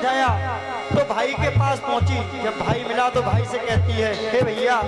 समझाया तो भाई के पास पहुंची। जब भाई मिला तो भाई से कहती है, हे भैया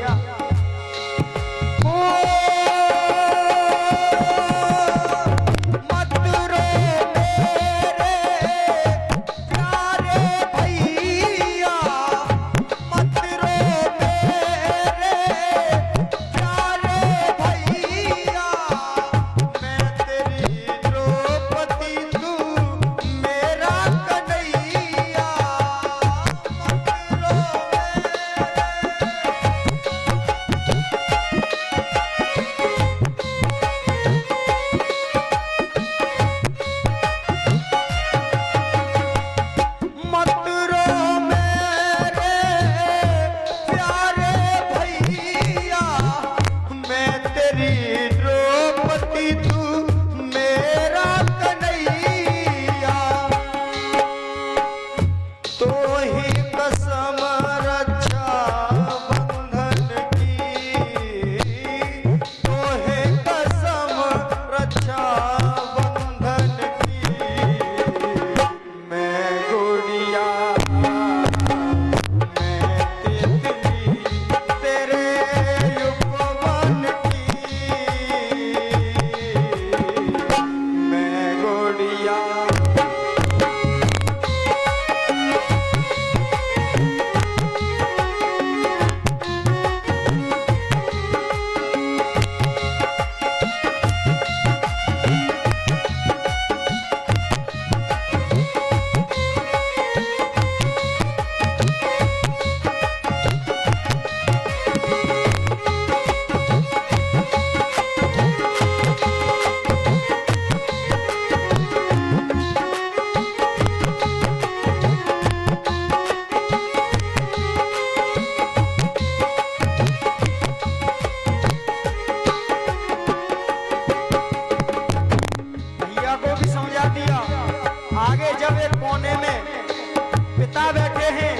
बैठे हैं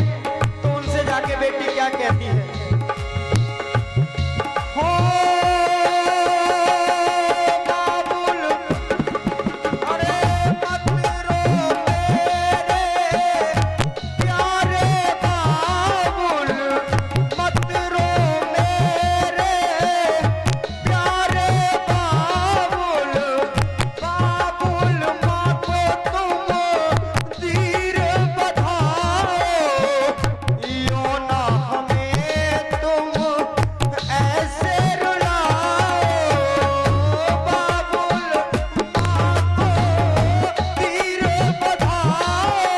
तो उनसे जाके बेटी क्या कहती है, हो बाबुल अरे मत रो मेरे प्यारे बाबुल, मत रो मेरे प्यारे बाबुल, बाबुल माँ को तुम धीर बधाओ, यो ना हमें तुम ऐसे रुलाओ, बाबुल माँ को धीर बधाओ,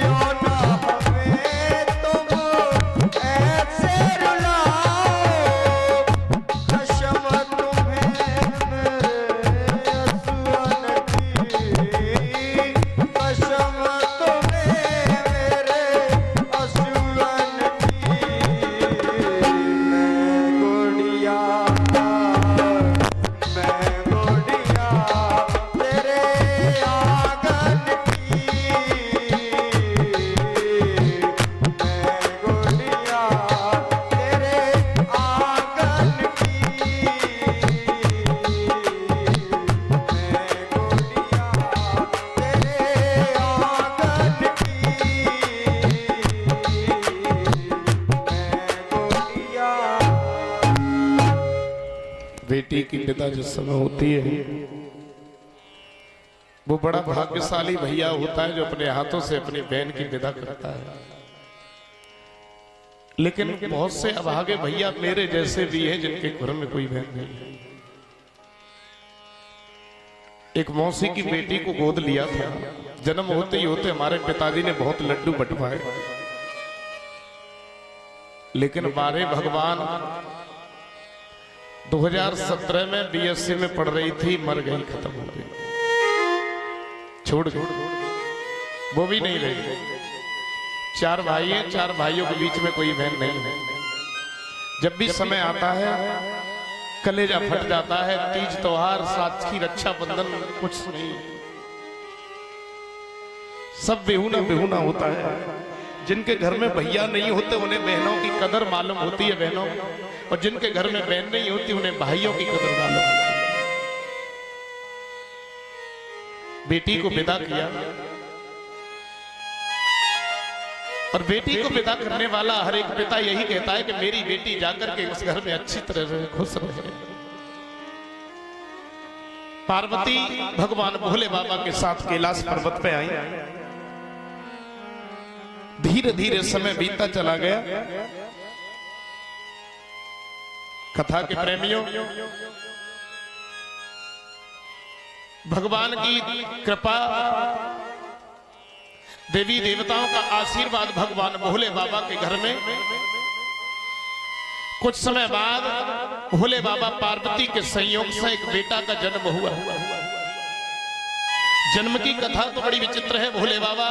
यो ना हमें तुम ऐसे रुलाओ, कसम तुम्हें मेरे असुअन की, कसम तुम्हें मेरे असुअन की, मैं गुड़िया तेरे आंगन की, मैं गुड़िया तेरे आंगन की, मैं गुड़िया तेरे आंगन की, मैं गुड़िया। बेटी की पिता जिस समय होती है वो बड़ा भाग्यशाली भैया होता है जो अपने हाथों से अपनी बहन की विदा करता है। लेकिन बहुत से अभागे भैया मेरे जैसे भी हैं जिनके घर में कोई बहन नहीं है। एक मौसी की बेटी को गोद लिया था, जन्म होते ही होते हमारे पिताजी ने बहुत लड्डू बंटवाए, लेकिन बारे भगवान 2017 में बीएससी में पढ़ रही थी, मर गई, खत्म हो गई, छोड़ गई, वो भी नहीं रही। 4 भाई हैं, 4 भाइयों के बीच में कोई बहन नहीं है। जब भी समय आता है कलेजा फट जाता है, तीज त्योहार, साथी, रक्षाबंधन, कुछ नहीं, सब बेहुना बेहुना होता है। जिनके घर में भैया नहीं होते उन्हें बहनों की कदर मालूम होती है बहनों, और जिनके घर में बहन नहीं होती उन्हें भाइयों की कदर मालूम होती है। बेटी को विदा किया, और बेटी को विदा करने वाला हर एक पिता यही कहता है कि मेरी बेटी जाकर के उस घर में अच्छी तरह से खुश रहे। पार्वती भगवान भोले बाबा के साथ कैलाश पर्वत पे आई। धीरे धीरे समय बीतता चला गया। कथा के प्रेमियों, भगवान की कृपा, देवी देवताओं का आशीर्वाद भगवान भोले बाबा के घर में। कुछ समय बाद भोले बाबा पार्वती के संयोग से एक बेटा का जन्म हुआ। जन्म की कथा तो बड़ी विचित्र है। भोले बाबा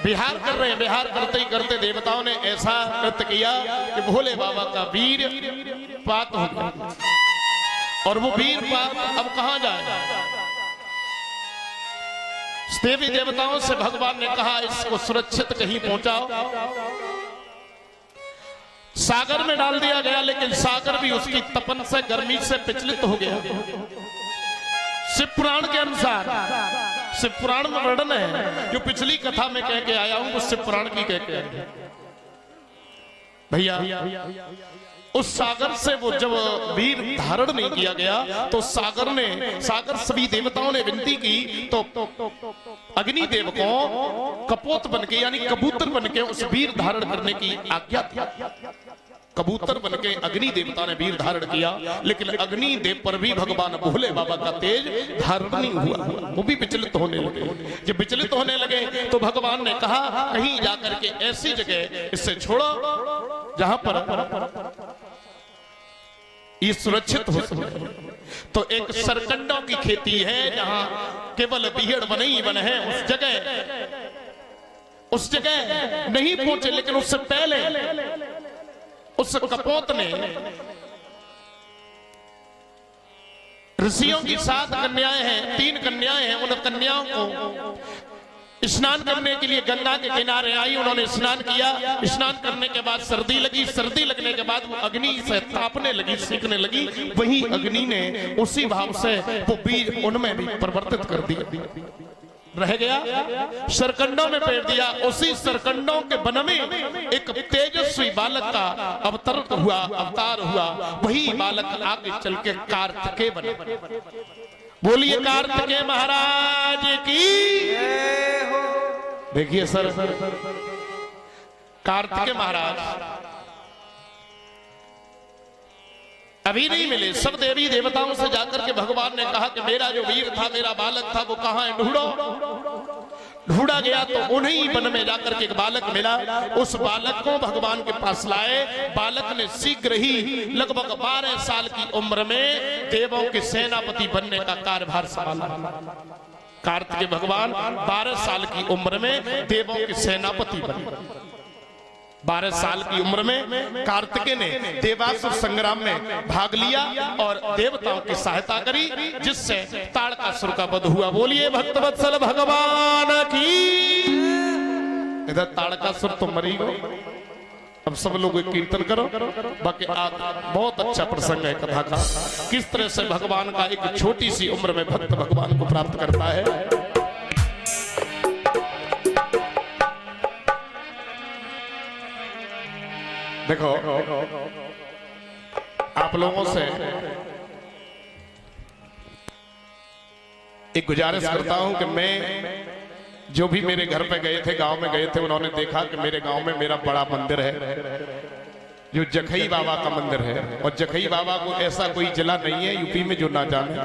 बिहार कर रहे हैं। बिहार करते ही करते देवताओं ने ऐसा नृत्य किया कि भोले बाबा का वीर पात हो गया। और वो वीर पात अब कहां जाए? देवी देवताओं से भगवान ने कहा इसको सुरक्षित कहीं पहुंचाओ। सागर में डाल दिया गया, लेकिन सागर भी उसकी तपन से, गर्मी से विचलित हो गया। शिव पुराण के अनुसार, शिव पुराण में वर्णन है, जो पिछली कथा में कह के आया हूं वो शिव पुराण की कह के आया भैया। उस सागर से वो जब वीर धारण नहीं किया गया तो सागर सभी देवताओं ने विनती की तो अग्निदेव को कपोत बनके यानी कबूतर बनके उस वीर धारण करने की आज्ञा थी। कबूतर बनके अग्नि देवता ने वीर धारण किया, लेकिन अग्नि देव पर भी भगवान भोले बाबा का तेज धारण नहीं हुआ। वो भी विचलित होने लगे। जब विचलित होने लगे तो भगवान ने कहा कहीं जाकर के ऐसी जगह इसे छोड़ो जहां पर ये सुरक्षित हो सके। तो एक सरकंडों की खेती है जहां केवल बीहड़ बने ही बने हैं। उस जगह नहीं पहुंचे, लेकिन उससे पहले उस कपोत ने ऋषियों की 7 कन्याएं हैं, 3 कन्याएं हैं। उन कन्याओं को स्नान करने के लिए गंगा के किनारे आई। उन्होंने स्नान किया। स्नान करने के बाद सर्दी लगी। सर्दी लगने के बाद वो अग्नि से तापने लगी, सेकने लगी। वही अग्नि ने उसी भाव से वो बीज उनमें भी परिवर्तित कर दिया। रह गया सरकंडों में पेड़ दिया। उसी सरकंडों के वन में एक तेजस्वी बालक का अवतार हुआ। वही बालक आगे चल के कार्तिकेय बना। बोलिए कार्तिकेय महाराज की। देखिए सर, कार्तिकेय महाराज अभी नहीं मिले। सब देवी देवताओं से जाकर के भगवान ने कहा कि मेरा जो वीर था, मेरा बालक था, वो कहां है? ढूंढो। ढूंढा गया तो उन्हीं वन में जाकर के एक बालक मिला। उस बालक को भगवान के पास लाए। बालक ने शीघ्र ही लगभग 12 साल की उम्र में देवों के सेनापति बनने का कार्यभार संभाला। कार्तिकेय भगवान 12 साल की उम्र में देवों के सेनापति बने। 12 साल की उम्र में कार्तिकेय ने देवासुर संग्राम में भाग लिया और देवताओं की सहायता करी, जिससे ताड़कासुर का वध हुआ। बोलिए भक्तवत्सल भगवान की। इधर ताड़कासुर तो मरी गो। अब सब लोग एक कीर्तन करो। बाकी आज बहुत अच्छा प्रसंग है कथा का, किस तरह से भगवान का एक छोटी सी उम्र में भक्त भगवान को प्राप्त करता है। देखो, आप लोगों से एक गुजारिश करता हूं कि मैं जो भी मेरे घर पे गए थे, गांव में गए थे, उन्होंने देखा कि मेरे गांव में मेरा बड़ा मंदिर है जो जखई बाबा का मंदिर है। और जखई बाबा को ऐसा कोई जिला नहीं है यूपी में जो ना जाने।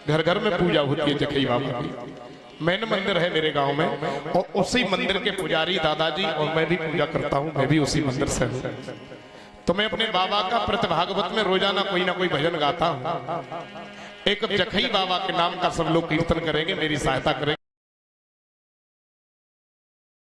घर घर में पूजा होती है जखई बाबा की। मेन मंदिर है मेरे गांव में और उसी मंदिर के पुजारी दादाजी और मैं भी पूजा करता हूं। मैं भी उसी मंदिर से हूं। तो मैं अपने बाबा का प्रतिभागवत में रोजाना कोई ना कोई भजन गाता हूं। एक जखई बाबा के नाम का सब लोग कीर्तन करेंगे, मेरी सहायता करेंगे।